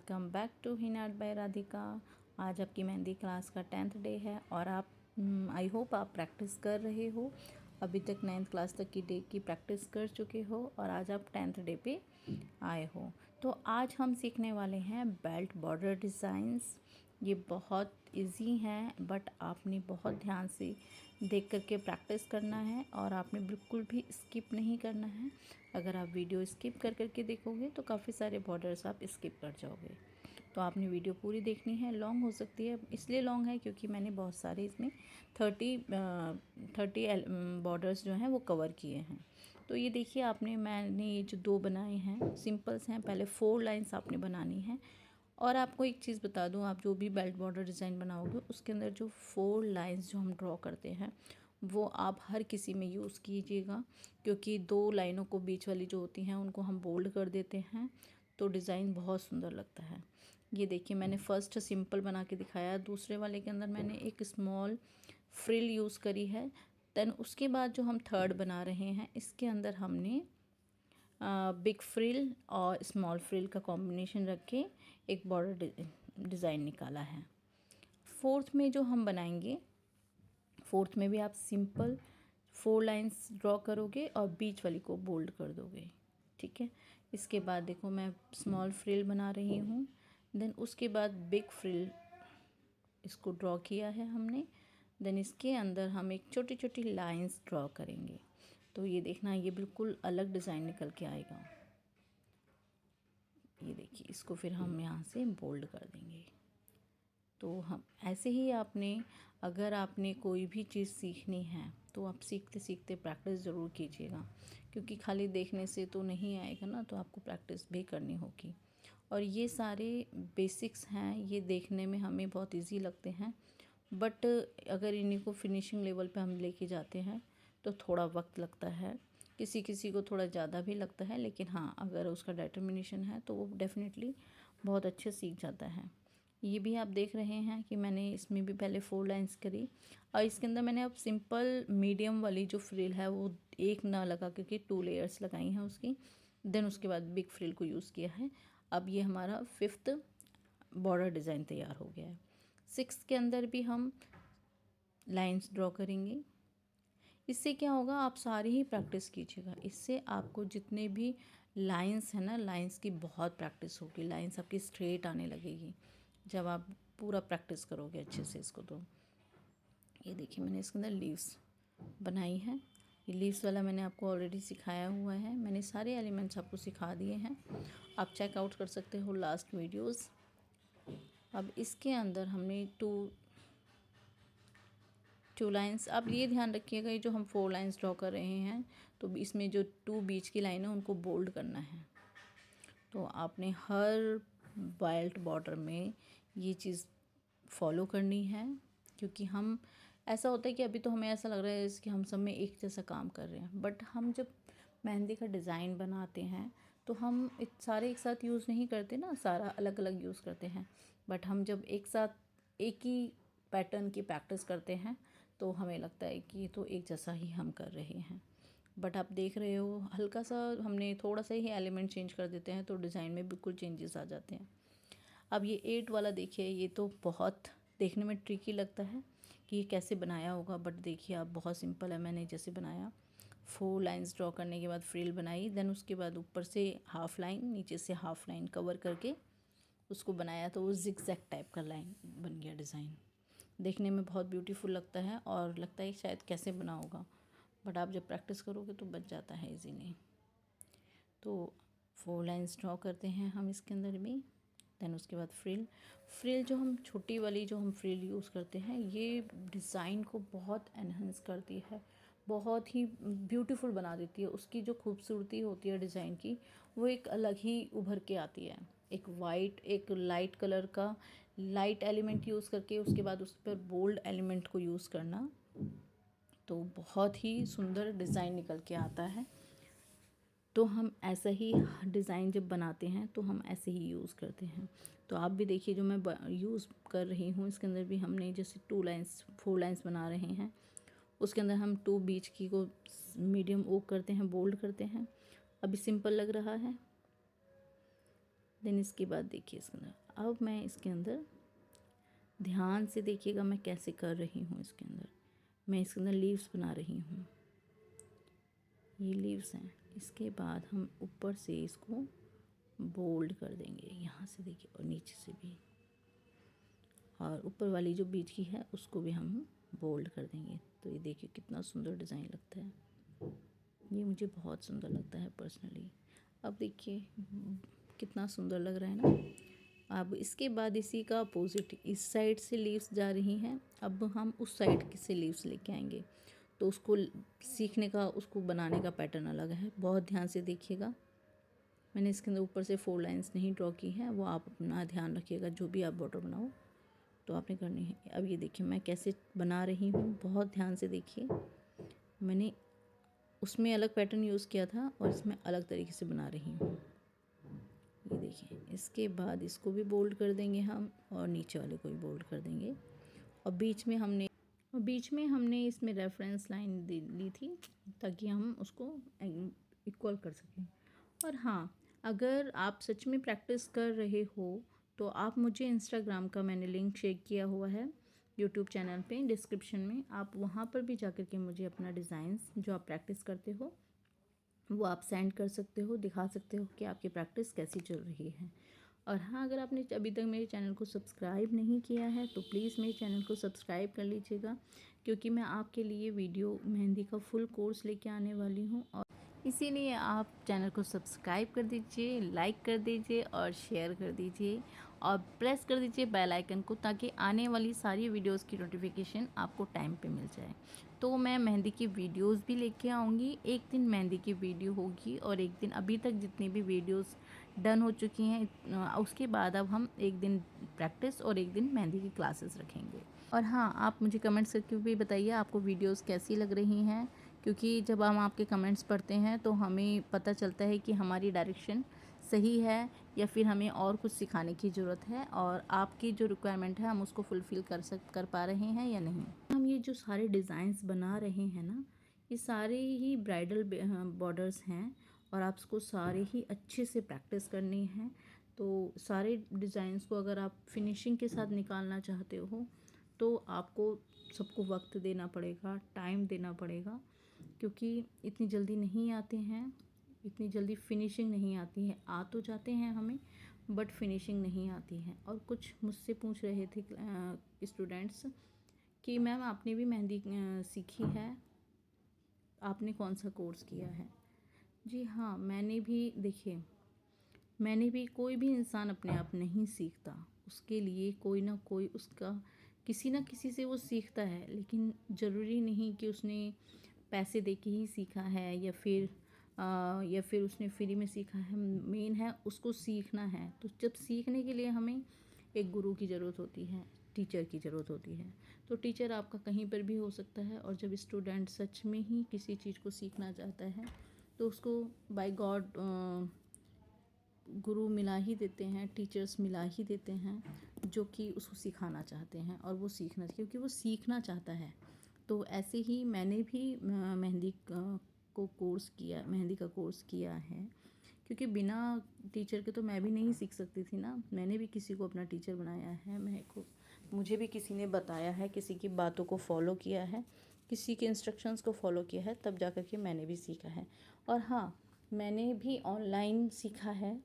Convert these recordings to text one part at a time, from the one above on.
Welcome back to Hina art by Radhika. आज आपकी mehndi class का 10th डे है और आप आई होप आप प्रैक्टिस कर रहे हो। अभी तक 9th क्लास तक की डे की प्रैक्टिस कर चुके हो और आज आप 10th डे पे आए हो। तो आज हम सीखने वाले हैं बेल्ट बॉर्डर डिज़ाइंस। ये बहुत इजी हैं बट आपने बहुत ध्यान से देख करके प्रैक्टिस करना है और आपने बिल्कुल भी स्किप नहीं करना है। अगर आप वीडियो स्किप कर करके देखोगे तो काफ़ी सारे बॉर्डर्स आप स्किप कर जाओगे। तो आपने वीडियो पूरी देखनी है। लॉन्ग हो सकती है, इसलिए लॉन्ग है क्योंकि मैंने बहुत सारे इसमें 30 बॉर्डर्स जो हैं वो कवर किए हैं। तो ये देखिए मैंने ये जो 2 बनाए हैं सिंपल्स हैं। पहले 4 लाइन्स आपने बनानी है। और आपको एक चीज़ बता दूं, आप जो भी बेल्ट बॉर्डर डिज़ाइन बनाओगे उसके अंदर जो 4 लाइंस जो हम ड्रॉ करते हैं वो आप हर किसी में यूज़ कीजिएगा, क्योंकि 2 लाइनों को बीच वाली जो होती हैं उनको हम बोल्ड कर देते हैं तो डिज़ाइन बहुत सुंदर लगता है। ये देखिए मैंने फ़र्स्ट सिंपल बना के दिखाया, दूसरे वाले के अंदर मैंने एक स्मॉल फ्रिल यूज़ करी है। देन उसके बाद जो हम थर्ड बना रहे हैं इसके अंदर हमने बिग फ्रिल और स्मॉल फ्रिल का कॉम्बिनेशन रख के एक बॉर्डर डिज़ाइन निकाला है। फोर्थ में जो हम बनाएंगे, फोर्थ में भी आप सिंपल 4 लाइंस ड्रॉ करोगे और बीच वाली को बोल्ड कर दोगे, ठीक है। इसके बाद देखो मैं स्मॉल फ्रिल बना रही हूँ, देन उसके बाद बिग फ्रिल इसको ड्रॉ किया है हमने। देन इसके अंदर हम एक छोटी छोटी लाइंस ड्रॉ करेंगे। तो ये देखना, ये बिल्कुल अलग डिज़ाइन निकल के आएगा। ये देखिए, इसको फिर हम यहाँ से बोल्ड कर देंगे। तो हम ऐसे ही अगर आपने कोई भी चीज़ सीखनी है तो आप सीखते सीखते प्रैक्टिस ज़रूर कीजिएगा, क्योंकि खाली देखने से तो नहीं आएगा ना, तो आपको प्रैक्टिस भी करनी होगी। और ये सारे बेसिक्स हैं, ये देखने में हमें बहुत इजी लगते हैं बट अगर इन्हीं को फिनिशिंग लेवल पे हम लेके जाते हैं तो थोड़ा वक्त लगता है। किसी किसी को थोड़ा ज़्यादा भी लगता है, लेकिन हाँ अगर उसका डिटर्मिनेशन है तो वो डेफिनेटली बहुत अच्छे सीख जाता है। ये भी आप देख रहे हैं कि मैंने इसमें भी पहले 4 लाइंस करी और इसके अंदर मैंने अब सिंपल मीडियम वाली जो फ्रिल है वो एक ना लगा करके 2 लेयर्स लगाई हैं उसकी। देन उसके बाद बिग फ्रिल को यूज़ किया है। अब ये हमारा 5th बॉर्डर डिज़ाइन तैयार हो गया है। 6th के अंदर भी हम लाइंस ड्रॉ करेंगे। इससे क्या होगा, आप सारी ही प्रैक्टिस कीजिएगा। इससे आपको जितने भी लाइंस है ना, लाइंस की बहुत प्रैक्टिस होगी, लाइंस आपकी स्ट्रेट आने लगेगी जब आप पूरा प्रैक्टिस करोगे अच्छे से इसको। तो ये देखिए मैंने इसके अंदर लीव्स बनाई है। ये लीव्स वाला मैंने आपको ऑलरेडी सिखाया हुआ है, मैंने सारे एलिमेंट्स आपको सिखा दिए हैं, आप चेकआउट कर सकते हो लास्ट वीडियोस। अब इसके अंदर हमने टू लाइंस, आप ये ध्यान रखिएगा ये जो हम 4 लाइंस ड्रॉ कर रहे हैं तो इसमें जो 2 बीच की लाइन है उनको बोल्ड करना है। तो आपने हर बेल्ट बॉर्डर में ये चीज़ फॉलो करनी है, क्योंकि हम ऐसा होता है कि अभी तो हमें ऐसा लग रहा है कि हम सब में एक जैसा काम कर रहे हैं, बट हम जब मेहंदी का डिज़ाइन बनाते हैं तो हम सारे एक साथ यूज़ नहीं करते ना, सारा अलग अलग यूज़ करते हैं। बट हम जब एक साथ एक ही पैटर्न की प्रैक्टिस करते हैं तो हमें लगता है कि ये तो एक जैसा ही हम कर रहे हैं। बट आप देख रहे हो हल्का सा हमने थोड़ा सा ही एलिमेंट चेंज कर देते हैं तो डिज़ाइन में बिल्कुल चेंजेस आ जाते हैं। अब ये 8 वाला देखिए, ये तो बहुत देखने में ट्रिकी लगता है कि ये कैसे बनाया होगा, बट देखिए आप बहुत सिंपल है। मैंने जैसे बनाया 4 लाइंस ड्रॉ करने के बाद फ्रिल बनाई, देन उसके बाद ऊपर से हाफ लाइन, नीचे से हाफ लाइन कवर करके उसको बनाया तो वो जिगजैग टाइप का लाइन बन गया डिज़ाइन। देखने में बहुत ब्यूटीफुल लगता है और लगता है शायद कैसे बना होगा, बट आप जब प्रैक्टिस करोगे तो बच जाता है इजीली। तो 4 लाइंस ड्रॉ करते हैं हम इसके अंदर भी। देन उसके बाद फ्रिल जो हम छोटी वाली जो हम फ्रिल यूज़ करते हैं ये डिज़ाइन को बहुत एनहांस करती है, बहुत ही ब्यूटीफुल बना देती है। उसकी जो खूबसूरती होती है डिज़ाइन की वो एक अलग ही उभर के आती है। एक लाइट कलर का लाइट एलिमेंट यूज़ करके उसके बाद उस पर बोल्ड एलिमेंट को यूज़ करना, तो बहुत ही सुंदर डिज़ाइन निकल के आता है। तो हम ऐसा ही डिज़ाइन जब बनाते हैं तो हम ऐसे ही यूज़ करते हैं। तो आप भी देखिए जो मैं यूज़ कर रही हूँ इसके अंदर भी हमने जैसे 4 लाइंस बना रहे हैं, उसके अंदर हम 2 बीच की को मीडियम ओक करते हैं, बोल्ड करते हैं। अभी सिंपल लग रहा है, देन इसके बाद देखिए इसके अंदर, अब मैं इसके अंदर ध्यान से देखिएगा मैं कैसे कर रही हूँ। इसके अंदर मैं इसके अंदर लीव्स बना रही हूँ, ये लीव्स हैं। इसके बाद हम ऊपर से इसको बोल्ड कर देंगे यहाँ से देखिए, और नीचे से भी, और ऊपर वाली जो बीच की है उसको भी हम बोल्ड कर देंगे। तो ये देखिए कितना सुंदर डिज़ाइन लगता है, ये मुझे बहुत सुंदर लगता है पर्सनली। अब देखिए कितना सुंदर लग रहा है ना। अब इसके बाद इसी का अपोजिट, इस साइड से लीव्स जा रही हैं, अब हम उस साइड से लीव्स लेके आएंगे। तो उसको सीखने का, उसको बनाने का पैटर्न अलग है, बहुत ध्यान से देखिएगा। मैंने इसके अंदर ऊपर से 4 लाइंस नहीं ड्रॉ की हैं, वो आप अपना ध्यान रखिएगा। जो भी आप बॉर्डर बनाओ तो आपने करनी है। अब ये देखिए मैं कैसे बना रही हूँ, बहुत ध्यान से देखिए। मैंने उसमें अलग पैटर्न यूज़ किया था और इसमें अलग तरीके से बना रही हूँ। ये देखिए, इसके बाद इसको भी बोल्ड कर देंगे हम, और नीचे वाले को भी बोल्ड कर देंगे। और बीच में हमने इसमें रेफरेंस लाइन ली थी ताकि हम उसको इक्वल कर सकें। और हाँ, अगर आप सच में प्रैक्टिस कर रहे हो तो आप मुझे इंस्टाग्राम का मैंने लिंक शेयर किया हुआ है यूट्यूब चैनल पे डिस्क्रिप्शन में, आप वहाँ पर भी जाकर के मुझे अपना डिज़ाइंस जो आप प्रैक्टिस करते हो वो आप सेंड कर सकते हो, दिखा सकते हो कि आपकी प्रैक्टिस कैसी चल रही है। और हाँ, अगर आपने अभी तक मेरे चैनल को सब्सक्राइब नहीं किया है तो प्लीज़ मेरे चैनल को सब्सक्राइब कर लीजिएगा, क्योंकि मैं आपके लिए वीडियो मेहंदी का फुल कोर्स लेके आने वाली हूँ। और इसीलिए आप चैनल को सब्सक्राइब कर दीजिए, लाइक कर दीजिए और शेयर कर दीजिए, और प्रेस कर दीजिए बेल आइकन को, ताकि आने वाली सारी वीडियोस की नोटिफिकेशन आपको टाइम पे मिल जाए। तो मैं मेहंदी की वीडियोस भी लेके आऊँगी, एक दिन मेहंदी की वीडियो होगी और एक दिन अभी तक जितनी भी वीडियोस डन हो चुकी हैं उसके बाद अब हम एक दिन प्रैक्टिस और एक दिन मेहंदी की क्लासेस रखेंगे। और हाँ, आप मुझे कमेंट्स करके भी बताइए आपको वीडियोस कैसी लग रही हैं, क्योंकि जब हम आपके कमेंट्स पढ़ते हैं तो हमें पता चलता है कि हमारी डायरेक्शन सही है या फिर हमें और कुछ सिखाने की ज़रूरत है, और आपकी जो रिक्वायरमेंट है हम उसको फुलफ़िल कर पा रहे हैं या नहीं। हम ये जो सारे डिज़ाइंस बना रहे हैं ना, ये सारे ही ब्राइडल बॉर्डर्स हैं, और आपको सारे ही अच्छे से प्रैक्टिस करनी है। तो सारे डिज़ाइंस को अगर आप फिनिशिंग के साथ निकालना चाहते हो तो आपको सबको वक्त देना पड़ेगा, टाइम देना पड़ेगा, क्योंकि इतनी जल्दी नहीं आते हैं, इतनी जल्दी फिनिशिंग नहीं आती है। आ तो जाते हैं हमें, बट फिनिशिंग नहीं आती है। और कुछ मुझसे पूछ रहे थे स्टूडेंट्स कि मैम आपने भी मेहंदी सीखी है, आपने कौन सा कोर्स किया है। जी हाँ, मैंने भी, देखिए मैंने भी, कोई भी इंसान अपने आप नहीं सीखता, उसके लिए कोई ना कोई उसका किसी ना किसी से वो सीखता है, लेकिन ज़रूरी नहीं कि उसने पैसे दे के ही सीखा है या फिर उसने फ्री में सीखा है। मेन है उसको सीखना है। तो जब सीखने के लिए हमें एक गुरु की ज़रूरत होती है, टीचर की ज़रूरत होती है। तो टीचर आपका कहीं पर भी हो सकता है, और जब स्टूडेंट सच में ही किसी चीज़ को सीखना चाहता है तो उसको बाय गॉड गुरु मिला ही देते हैं, टीचर्स मिला ही देते हैं जो कि उसको सिखाना चाहते हैं, और वो सीखना, क्योंकि वो सीखना चाहता है। तो ऐसे ही मैंने भी मेहंदी का कोर्स किया है, क्योंकि बिना टीचर के तो मैं भी नहीं सीख सकती थी ना। मैंने भी किसी को अपना टीचर बनाया है, मुझे भी किसी ने बताया है, किसी की बातों को फॉलो किया है, किसी के इंस्ट्रक्शंस को फॉलो किया है, तब जा कर के मैंने भी सीखा है। और हाँ, मैंने भी ऑनलाइन सीखा है,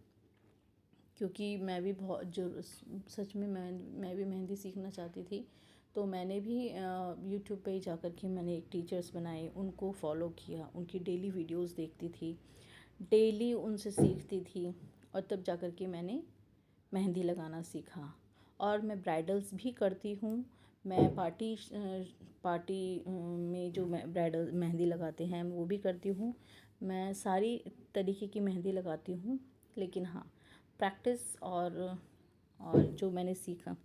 क्योंकि मैं भी बहुत जो सच में मैं भी मेहंदी सीखना चाहती थी। तो मैंने भी यूट्यूब पे जा कर के मैंने एक टीचर्स बनाए, उनको फॉलो किया, उनकी डेली वीडियोस देखती थी, डेली उनसे सीखती थी, और तब जा कर के मैंने मेहंदी लगाना सीखा। और मैं ब्राइडल्स भी करती हूँ। मैं पार्टी में जो ब्राइडल मेहंदी लगाते हैं वो भी करती हूँ। मैं सारी तरीके की मेहंदी लगाती हूँ। लेकिन हाँ, प्रैक्टिस और जो मैंने सीखा,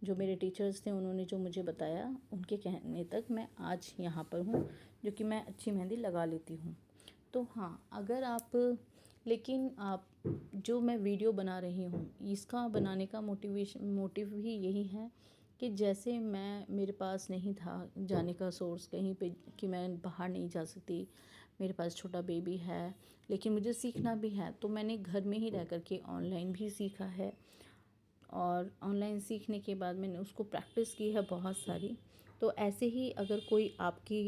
जो मेरे टीचर्स थे उन्होंने जो मुझे बताया, उनके कहने तक मैं आज यहाँ पर हूँ, जो कि मैं अच्छी मेहंदी लगा लेती हूँ। तो हाँ, अगर लेकिन आप जो मैं वीडियो बना रही हूँ, इसका बनाने का मोटिव भी यही है कि जैसे मेरे पास नहीं था जाने का सोर्स कहीं पे, कि मैं बाहर नहीं जा सकती, मेरे पास छोटा बेबी है, लेकिन मुझे सीखना भी है, तो मैंने घर में ही रह कर के ऑनलाइन भी सीखा है। और ऑनलाइन सीखने के बाद मैंने उसको प्रैक्टिस की है बहुत सारी। तो ऐसे ही अगर कोई आपकी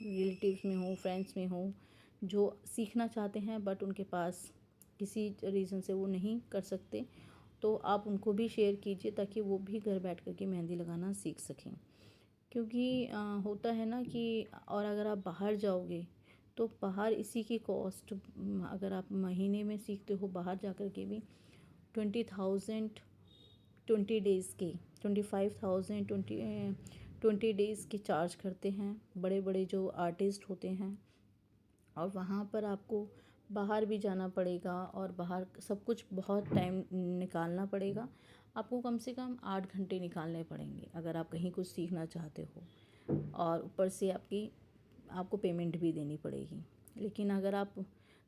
रिलेटिव्स में हो, फ्रेंड्स में हो, जो सीखना चाहते हैं बट उनके पास किसी रीज़न से वो नहीं कर सकते, तो आप उनको भी शेयर कीजिए ताकि वो भी घर बैठ कर के मेहंदी लगाना सीख सकें। क्योंकि होता है ना कि और अगर आप बाहर जाओगे तो बाहर इसी की कॉस्ट, अगर आप महीने में सीखते हो बाहर जा कर के भी 20,000 20 डेज़ के, 25,000 20 डेज़ के चार्ज करते हैं बड़े बड़े जो आर्टिस्ट होते हैं। और वहाँ पर आपको बाहर भी जाना पड़ेगा और बाहर सब कुछ बहुत टाइम निकालना पड़ेगा। आपको कम से कम 8 घंटे निकालने पड़ेंगे अगर आप कहीं कुछ सीखना चाहते हो, और ऊपर से आपको पेमेंट भी देनी पड़ेगी। लेकिन अगर आप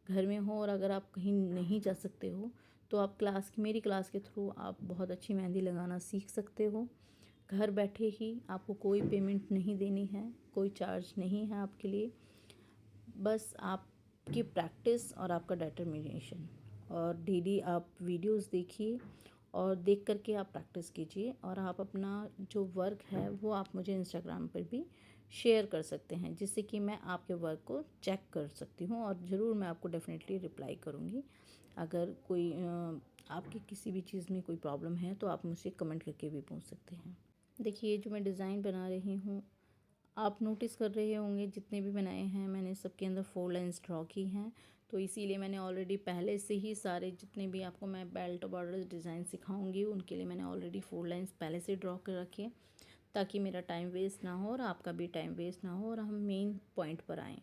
घर में हो और अगर आप कहीं नहीं जा सकते हो तो आप मेरी क्लास के थ्रू आप बहुत अच्छी मेहंदी लगाना सीख सकते हो। घर बैठे ही, आपको कोई पेमेंट नहीं देनी है, कोई चार्ज नहीं है आपके लिए, बस आपकी प्रैक्टिस और आपका डिटर्मिनेशन। और डेली आप वीडियोस देखिए और देख कर के आप प्रैक्टिस कीजिए, और आप अपना जो वर्क है वो आप मुझे इंस्टाग्राम पर भी शेयर कर सकते हैं, जिससे कि मैं आपके वर्क को चेक कर सकती हूँ, और ज़रूर मैं आपको डेफिनेटली रिप्लाई करूँगी। अगर कोई आपकी किसी भी चीज़ में कोई प्रॉब्लम है तो आप मुझसे कमेंट करके भी पूछ सकते हैं। देखिए, जो मैं डिज़ाइन बना रही हूँ, आप नोटिस कर रहे होंगे जितने भी बनाए हैं मैंने सबके अंदर 4 लाइन्स ड्रॉ की हैं। तो इसीलिए मैंने ऑलरेडी पहले से ही सारे जितने भी आपको मैं बेल्ट बॉर्डर डिज़ाइन सिखाऊंगी उनके लिए मैंने ऑलरेडी 4 लाइन्स पहले से ड्रॉ कर रखे हैं, ताकि मेरा टाइम वेस्ट ना हो और आपका भी टाइम वेस्ट ना हो और हम मेन पॉइंट पर आएँ।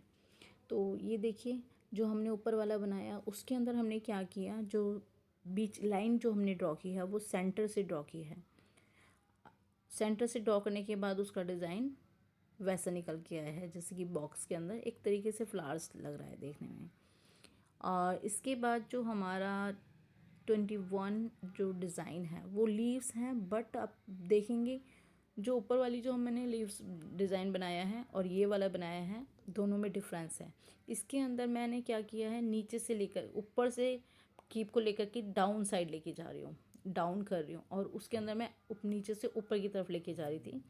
तो ये देखिए, जो हमने ऊपर वाला बनाया उसके अंदर हमने क्या किया, जो बीच लाइन जो हमने ड्रॉ की है वो सेंटर से ड्रॉ की है। सेंटर से ड्रॉ करने के बाद उसका डिज़ाइन वैसा निकल के आया है, जैसे कि बॉक्स के अंदर एक तरीके से फ्लावर्स लग रहा है देखने में। और इसके बाद जो हमारा 21 जो डिज़ाइन है वो लीव्स हैं, बट आप देखेंगे जो ऊपर वाली जो मैंने लीव्स डिज़ाइन बनाया है और ये वाला बनाया है, दोनों में डिफरेंस है। इसके अंदर मैंने क्या किया है, नीचे से लेकर ऊपर से कीप को लेकर के डाउन साइड लेके जा रही हूँ, डाउन कर रही हूँ, और उसके अंदर मैं नीचे से ऊपर की तरफ लेके जा रही थी।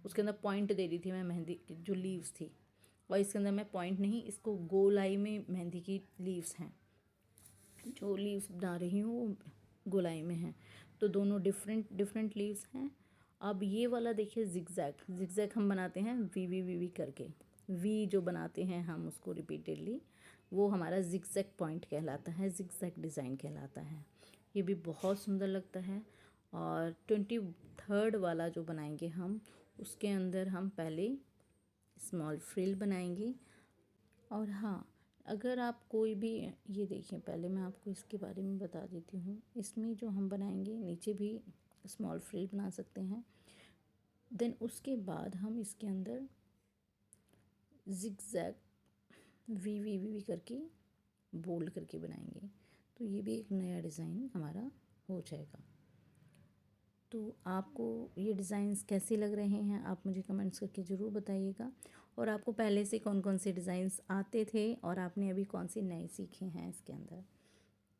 उसके अंदर पॉइंट दे रही थी मैं मेहंदी की जो लीव्स थी, और इसके अंदर मैं पॉइंट नहीं, इसको गोलाई में मेहंदी की लीव्स हैं, जो लीव्स बना रही हूँ वो गोलाई में हैं। तो दोनों डिफरेंट डिफरेंट लीव्स हैं। अब ये वाला देखिए, जिगजैग जिगजैग हम बनाते हैं वी करके, वी जो बनाते हैं हम उसको रिपीटेडली, वो हमारा जिगजैग पॉइंट कहलाता है, जिगजैग डिज़ाइन कहलाता है। ये भी बहुत सुंदर लगता है। और 23rd वाला जो बनाएंगे हम, उसके अंदर हम पहले स्मॉल फ्रिल बनाएंगे। और हाँ, अगर आप कोई भी, ये देखिए पहले मैं आपको इसके बारे में बता देती हूँ, इसमें जो हम बनाएंगे नीचे भी स्मॉल फ्रिल बना सकते हैं। देन उसके बाद हम इसके अंदर जिगजैग वी करके बोल्ड करके बनाएंगे। तो ये भी एक नया डिज़ाइन हमारा हो जाएगा। तो आपको ये डिज़ाइंस कैसे लग रहे हैं आप मुझे कमेंट्स करके ज़रूर बताइएगा। और आपको पहले से कौन कौन से डिज़ाइंस आते थे और आपने अभी कौन से नए सीखे हैं इसके अंदर।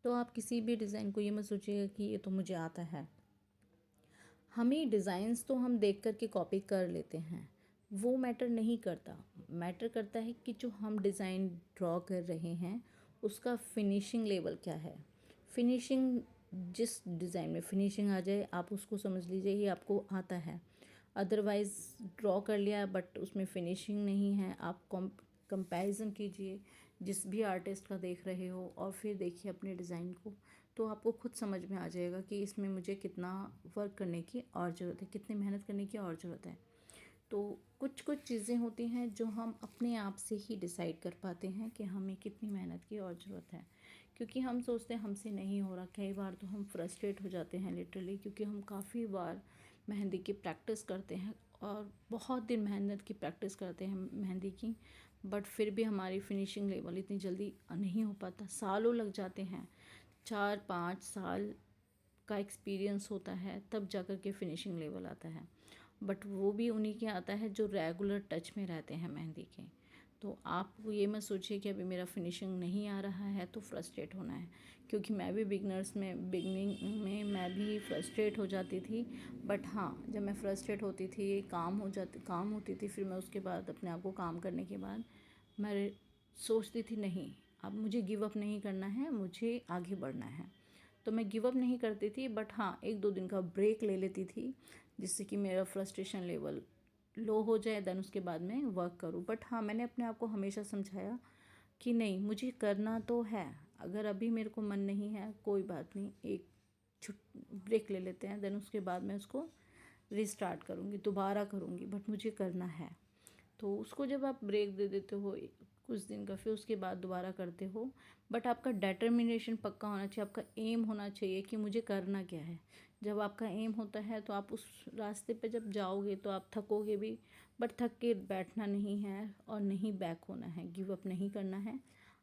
तो आप किसी भी डिज़ाइन को ये मत सोचिएगा कि ये तो मुझे आता है। हमें डिज़ाइंस तो हम देख कर के कॉपी कर लेते हैं, वो मैटर नहीं करता। मैटर करता है कि जो हम डिज़ाइन ड्रॉ कर रहे हैं उसका फिनिशिंग लेवल क्या है। फिनिशिंग, जिस डिज़ाइन में फिनिशिंग आ जाए आप उसको समझ लीजिए ये आपको आता है। अदरवाइज़ ड्रॉ कर लिया बट उसमें फिनिशिंग नहीं है, आप कंपैरिजन कीजिए जिस भी आर्टिस्ट का देख रहे हो और फिर देखिए अपने डिज़ाइन को, तो आपको खुद समझ में आ जाएगा कि इसमें मुझे कितना वर्क करने की और ज़रूरत है, कितनी मेहनत करने की और ज़रूरत है। तो कुछ कुछ चीज़ें होती हैं जो हम अपने आप से ही डिसाइड कर पाते हैं कि हमें कितनी मेहनत की और ज़रूरत है। क्योंकि हम सोचते हैं हमसे नहीं हो रहा, कई बार तो हम फ्रस्ट्रेट हो जाते हैं लिटरली, क्योंकि हम काफ़ी बार मेहंदी की प्रैक्टिस करते हैं और बहुत दिन मेहनत की प्रैक्टिस करते हैं मेहंदी की, बट फिर भी हमारी फिनिशिंग लेवल इतनी जल्दी नहीं हो पाता, सालों लग जाते हैं, 4-5 साल का एक्सपीरियंस होता है तब जाकर के फिनिशिंग लेवल आता है, बट वो भी उन्हीं के आता है जो रेगुलर टच में रहते हैं मेहंदी के। तो आप ये मत सोचिए कि अभी मेरा फिनिशिंग नहीं आ रहा है तो फ्रस्ट्रेट होना है, क्योंकि मैं भी बिगनिंग में मैं भी फ्रस्ट्रेट हो जाती थी। बट हाँ, जब मैं फ्रस्ट्रेट होती थी, काम होती थी, फिर मैं उसके बाद अपने आप को काम करने के बाद मैं सोचती थी नहीं, अब मुझे गिव अप नहीं करना है, मुझे आगे बढ़ना है। तो मैं गिव अप नहीं करती थी, बट हाँ, 1-2 दिन का ब्रेक ले लेती थी, जिससे कि मेरा फ्रस्ट्रेशन लेवल लो हो जाए, देन उसके बाद मैं वर्क करूँ। बट हाँ, मैंने अपने आप को हमेशा समझाया कि नहीं, मुझे करना तो है, अगर अभी मेरे को मन नहीं है कोई बात नहीं, एक ब्रेक ले लेते हैं, देन उसके बाद मैं उसको रिस्टार्ट करूँगी, दोबारा करूँगी, बट मुझे करना है। तो उसको जब आप ब्रेक दे देते हो कुछ दिन का, फिर उसके बाद दोबारा करते हो, बट आपका डिटर्मिनेशन पक्का होना चाहिए, आपका एम होना चाहिए कि मुझे करना क्या है। जब आपका एम होता है तो आप उस रास्ते पे जब जाओगे तो आप थकोगे भी, बट थक के बैठना नहीं है और नहीं बैक होना है, गिव अप नहीं करना है,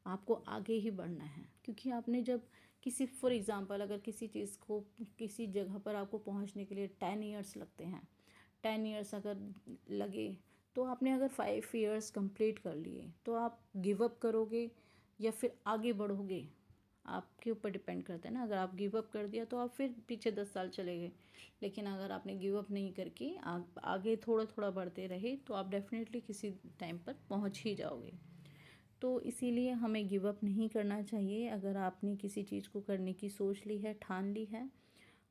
आपको आगे ही बढ़ना है। क्योंकि आपने जब किसी, फॉर एग्ज़ाम्पल, अगर किसी चीज़ को, किसी जगह पर आपको पहुंचने के लिए 10 ईयर्स लगते हैं, 10 ईयर्स अगर लगे, तो आपने अगर 5 ईयर्स कंप्लीट कर लिए तो आप गिव अप करोगे या फिर आगे बढ़ोगे, आपके ऊपर डिपेंड करता है ना। अगर आप गिव अप कर दिया तो आप फिर पीछे 10 साल चले गए, लेकिन अगर आपने गिव अप नहीं करके आप आगे थोड़ा थोड़ा बढ़ते रहे तो आप डेफिनेटली किसी टाइम पर पहुंच ही जाओगे। तो इसीलिए हमें गिव अप नहीं करना चाहिए। अगर आपने किसी चीज़ को करने की सोच ली है, ठान ली है,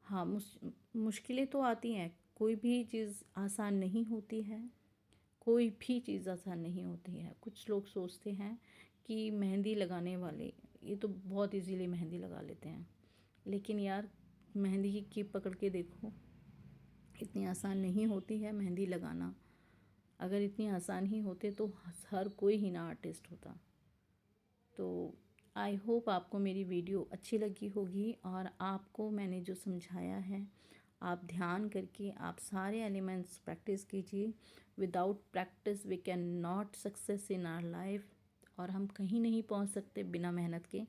हाँ, मुश्किलें तो आती हैं, कोई भी चीज़ आसान नहीं होती है, कोई भी चीज़ आसान नहीं होती है। कुछ लोग सोचते हैं कि मेहंदी लगाने वाले ये तो बहुत इजीली मेहंदी लगा लेते हैं, लेकिन यार, मेहंदी की पकड़ के देखो, इतनी आसान नहीं होती है मेहंदी लगाना। अगर इतनी आसान ही होते तो हर कोई ही ना आर्टिस्ट होता। तो आई होप आपको मेरी वीडियो अच्छी लगी होगी, और आपको मैंने जो समझाया है आप ध्यान करके आप सारे एलिमेंट्स प्रैक्टिस कीजिए। Without practice we can not success in our life, और हम कहीं नहीं पहुंच सकते बिना मेहनत के।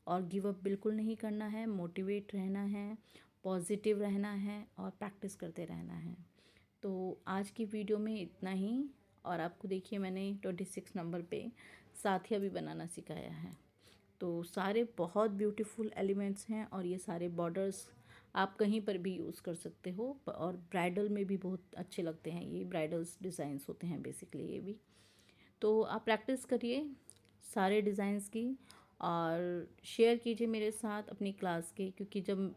और गिव अप बिल्कुल नहीं करना है, मोटिवेट रहना है, पॉजिटिव रहना है, और प्रैक्टिस करते रहना है। तो आज की वीडियो में इतना ही। और आपको देखिए, मैंने 26 नंबर पे साथिया भी बनाना सिखाया है। तो सारे बहुत ब्यूटीफुल एलिमेंट्स हैं, और ये सारे बॉर्डर्स आप कहीं पर भी यूज़ कर सकते हो, और ब्राइडल में भी बहुत अच्छे लगते हैं। ये ब्राइडल्स डिज़ाइंस होते हैं बेसिकली ये भी। तो आप प्रैक्टिस करिए सारे डिज़ाइंस की, और शेयर कीजिए मेरे साथ अपनी क्लास के, क्योंकि जब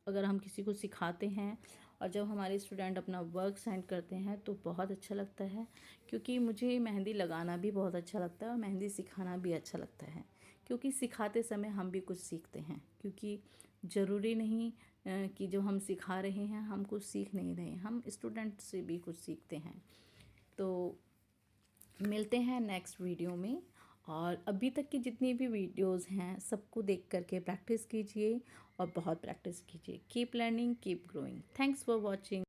अगर हम किसी को सिखाते हैं और जब हमारे स्टूडेंट अपना वर्क सेंड करते हैं तो बहुत अच्छा लगता है। क्योंकि मुझे मेहंदी लगाना भी बहुत अच्छा लगता है और मेहंदी सिखाना भी अच्छा लगता है, क्योंकि सिखाते समय हम भी कुछ सीखते हैं। क्योंकि ज़रूरी नहीं कि जो हम सिखा रहे हैं हम कुछ सीख नहीं रहे, हम स्टूडेंट से भी कुछ सीखते हैं। तो मिलते हैं नेक्स्ट वीडियो में, और अभी तक की जितनी भी वीडियोस हैं सबको देख करके प्रैक्टिस कीजिए, और बहुत प्रैक्टिस कीजिए। Keep learning, keep growing. Thanks for watching.